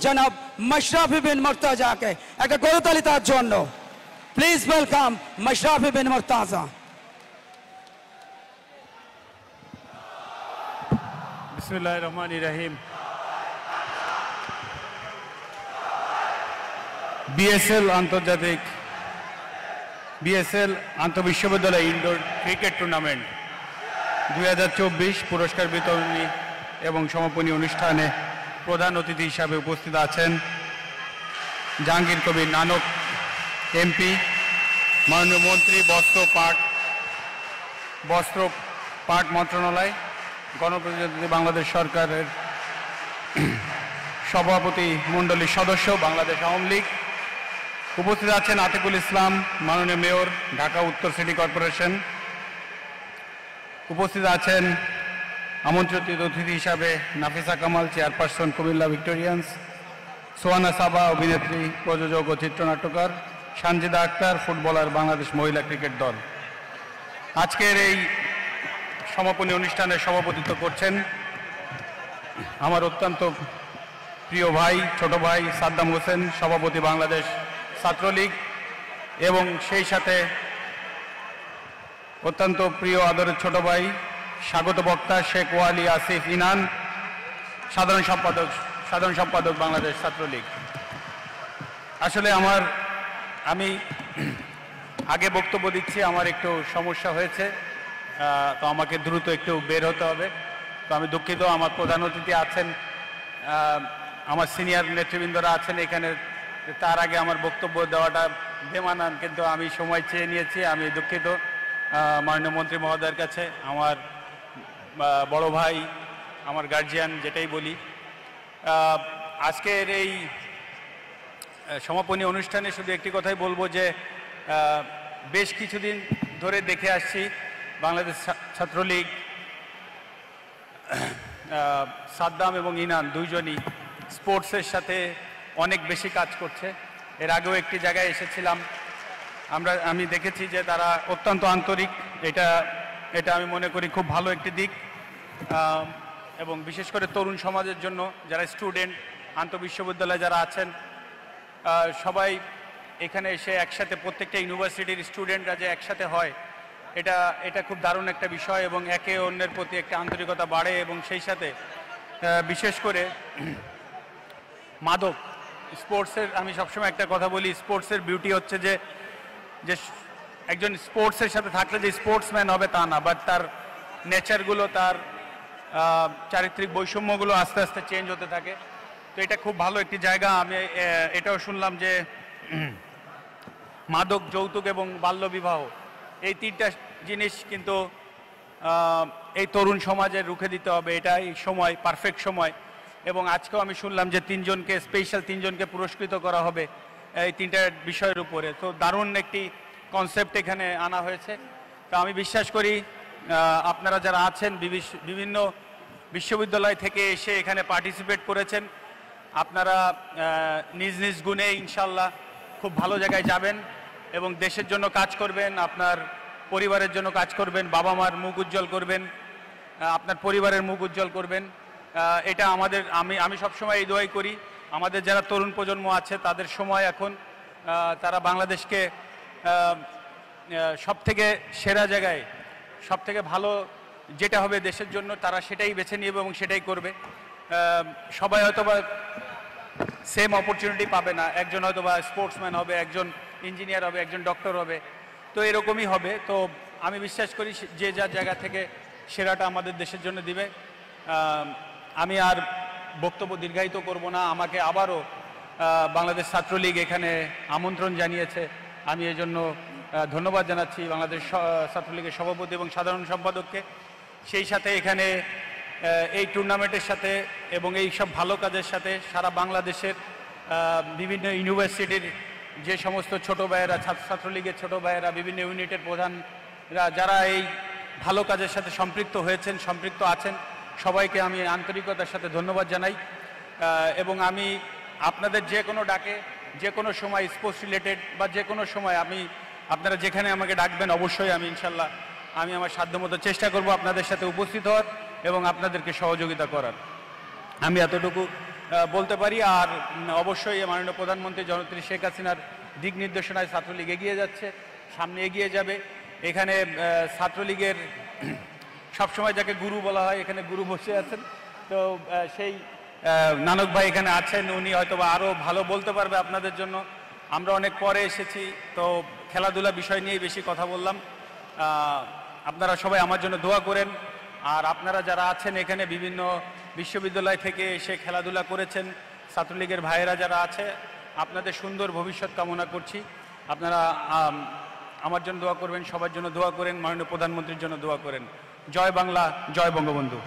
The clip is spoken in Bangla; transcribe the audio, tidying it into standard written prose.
জনাব মাশরাফি বিন মুর্তজাকে একটা করতালি তার জন্য। প্লিজ ওয়েলকাম মাশরাফি বিন মুর্তজা। বিসমিল্লাহির রহমানির রহিম। বিএসএল আন্তঃবিশ্ববিদ্যালয় ইনডোর ক্রিকেট টুর্নামেন্ট 2024 পুরস্কার বিতরণী এবং সমাপনী অনুষ্ঠানে প্রধান অতিথি হিসাবে উপস্থিত আছেন জাহাঙ্গীর কবির নানক এমপি, মাননীয় মন্ত্রী বস্ত্র পাট মন্ত্রণালয়, গণপ্রজাতন্ত্রী বাংলাদেশ সরকারের সভাপতি মণ্ডলীর সদস্য, বাংলাদেশ আওয়ামী লীগ। উপস্থিত আছেন আতিকুল ইসলাম, মাননীয় মেয়র, ঢাকা উত্তর সিটি কর্পোরেশন। উপস্থিত আছেন আমন্ত্রিত অতিথি হিসাবে নাফিসা কামাল, চেয়ারপারসন কুমিল্লা ভিক্টোরিয়ান্স, সোহানা সাবা, অভিনেত্রী, প্রযোজক ও চিত্রনাট্যকার, সানজিদা আক্তার, ফুটবলার, বাংলাদেশ মহিলা ক্রিকেট দল। আজকের এই সমাপনী অনুষ্ঠানে সভাপতিত্ব করছেন আমার অত্যন্ত প্রিয় ভাই, ছোট ভাই সাদ্দাম হোসেন, সভাপতি বাংলাদেশ ছাত্রলীগ, এবং সেই সাথে অত্যন্ত প্রিয় আদরের ছোট ভাই স্বাগত বক্তা শেখ ওয়ালি আসিফ ইনান, সাধারণ সম্পাদক বাংলাদেশ ছাত্রলীগ। আসলে আমি আগে বক্তব্য দিচ্ছি, আমার একটু সমস্যা হয়েছে, তো আমাকে দ্রুত একটু বের হতে হবে। তো আমি দুঃখিত। আমার প্রধান অতিথি আছেন, আমার সিনিয়র নেতৃবৃন্দরা আছেন এখানে, তার আগে আমার বক্তব্য দেওয়াটা বেমানান, কিন্তু আমি সময় চেয়ে নিয়েছি। আমি দুঃখিত মাননীয় মন্ত্রী মহোদয়ের কাছে, আমার বড় ভাই, আমার গার্জিয়ান, যেটাই বলি। আজকের এই সমাপনী অনুষ্ঠানে শুধু একটি কথাই বলবো যে বেশ কিছুদিন ধরে দেখে আসছি বাংলাদেশ ছাত্রলীগ, সাদ্দাম এবং ইনান দুইজনই স্পোর্টসের সাথে অনেক বেশি কাজ করছে। এর আগেও একটি জায়গায় এসেছিলাম, আমি দেখেছি যে তারা অত্যন্ত আন্তরিক। এটা আমি মনে করি খুব ভালো একটি দিক, এবং বিশেষ করে তরুণ সমাজের জন্য, যারা স্টুডেন্ট, আন্তঃবিশ্ববিদ্যালয়ে যারা আছেন, সবাই এখানে এসে একসাথে, প্রত্যেকটা ইউনিভার্সিটির স্টুডেন্টরা যে একসাথে হয়, এটা খুব দারুণ একটা বিষয়, এবং একে অন্যের প্রতি একটা আন্তরিকতা বাড়ে। এবং সেই সাথে বিশেষ করে মাদক, স্পোর্টসের, আমি সবসময় একটা কথা বলি, স্পোর্টসের বিউটি হচ্ছে যে একজন স্পোর্টসের সাথে থাকলে যে স্পোর্টসম্যান হবে তা না, বাট তার নেচারগুলো, তার চারিত্রিক বৈষম্যগুলো আস্তে আস্তে চেঞ্জ হতে থাকে। তো এটা খুব ভালো একটি জায়গা। আমি এটাও শুনলাম যে মাদক, যৌতুক এবং বাল্যবিবাহ, এই তিনটা জিনিস কিন্তু এই তরুণ সমাজে রুখে দিতে হবে। এটাই সময়, পারফেক্ট সময়। এবং আজকেও আমি শুনলাম যে স্পেশাল তিনজনকে পুরস্কৃত করা হবে এই তিনটা বিষয়ের উপরে। তো দারুণ একটি কনসেপ্ট এখানে আনা হয়েছে। তো আমি বিশ্বাস করি আপনারা যারা আছেন, বিভিন্ন বিশ্ববিদ্যালয় থেকে এসে এখানে পার্টিসিপেট করেছেন, আপনারা নিজ নিজ গুণে ইনশাল্লাহ খুব ভালো জায়গায় যাবেন এবং দেশের জন্য কাজ করবেন, আপনার পরিবারের জন্য কাজ করবেন, বাবা মার মুখ উজ্জ্বল করবেন, আপনার পরিবারের মুখ উজ্জ্বল করবেন। এটা আমি সবসময় এই দোয়াই করি, আমাদের যারা তরুণ প্রজন্ম আছে তাদের সময় এখন, তারা বাংলাদেশকে সবথেকে সেরা জায়গায়, সবথেকে ভালো যেটা হবে দেশের জন্য, তারা সেটাই বেছে নেবে এবং সেটাই করবে। সবাই হয়তোবা সেম অপরচুনিটি পাবে না, একজন হয়তোবা স্পোর্টসম্যান হবে, একজন ইঞ্জিনিয়ার হবে, একজন ডক্টর হবে, তো এরকমই হবে। তো আমি বিশ্বাস করি যে যার জায়গা থেকে সেরাটা আমাদের দেশের জন্য দিবে। আমি আর বক্তব্য দীর্ঘায়িত করব না। আমাকে আবারও বাংলাদেশ ছাত্রলীগ এখানে আমন্ত্রণ জানিয়েছে, আমি এই জন্য ধন্যবাদ জানাচ্ছি বাংলাদেশ ছাত্রলীগের সভাপতি এবং সাধারণ সম্পাদককে। সেই সাথে এখানে এই টুর্নামেন্টের সাথে এবং এই সব ভালো কাজের সাথে সারা বাংলাদেশের বিভিন্ন ইউনিভার্সিটির যে সমস্ত ছোটো ভাইয়েরা, ছাত্রলীগের ছোটো ভাইয়েরা, বিভিন্ন ইউনিটের প্রধানরা যারা এই ভালো কাজের সাথে সম্পৃক্ত আছেন, সবাইকে আমি আন্তরিকতার সাথে ধন্যবাদ জানাই। এবং আমি আপনাদের যে কোনো ডাকে, যে কোনো সময় স্পোর্টস রিলেটেড বা যে কোনো সময় আপনারা যেখানে আমাকে ডাকবেন, অবশ্যই আমি ইনশাল্লাহ আমার সাধ্যমতো চেষ্টা করব আপনাদের সাথে উপস্থিত হওয়ার এবং আপনাদেরকে সহযোগিতা করার। আমি এতটুকু বলতে পারি। আর অবশ্যই মাননীয় প্রধানমন্ত্রী জননেত্রী শেখ হাসিনার দিক নির্দেশনায় ছাত্রলীগ এগিয়ে যাচ্ছে, সামনে এগিয়ে যাবে। এখানে ছাত্রলীগের সবসময় যাকে গুরু বলা হয়, এখানে গুরু বসে আছেন। তো সেই নানক ভাই এখানে আছেন, উনি হয়তো আরও ভালো বলতে পারবে আপনাদের জন্য। আমরা অনেক পরে এসেছি, তো খেলাধুলা বিষয় নিয়েই বেশি কথা বললাম। আপনারা সবাই আমার জন্য দোয়া করেন। আর আপনারা যারা আছেন এখানে বিভিন্ন বিশ্ববিদ্যালয় থেকে এসে খেলাধুলা করেছেন, ছাত্রলীগের ভাইয়েরা যারা আছে, আপনাদের সুন্দর ভবিষ্যৎ কামনা করছি। আপনারা আমার জন্য দোয়া করবেন, সবার জন্য দোয়া করেন, মাননীয় প্রধানমন্ত্রীর জন্য দোয়া করেন। জয় বাংলা, জয় বঙ্গবন্ধু।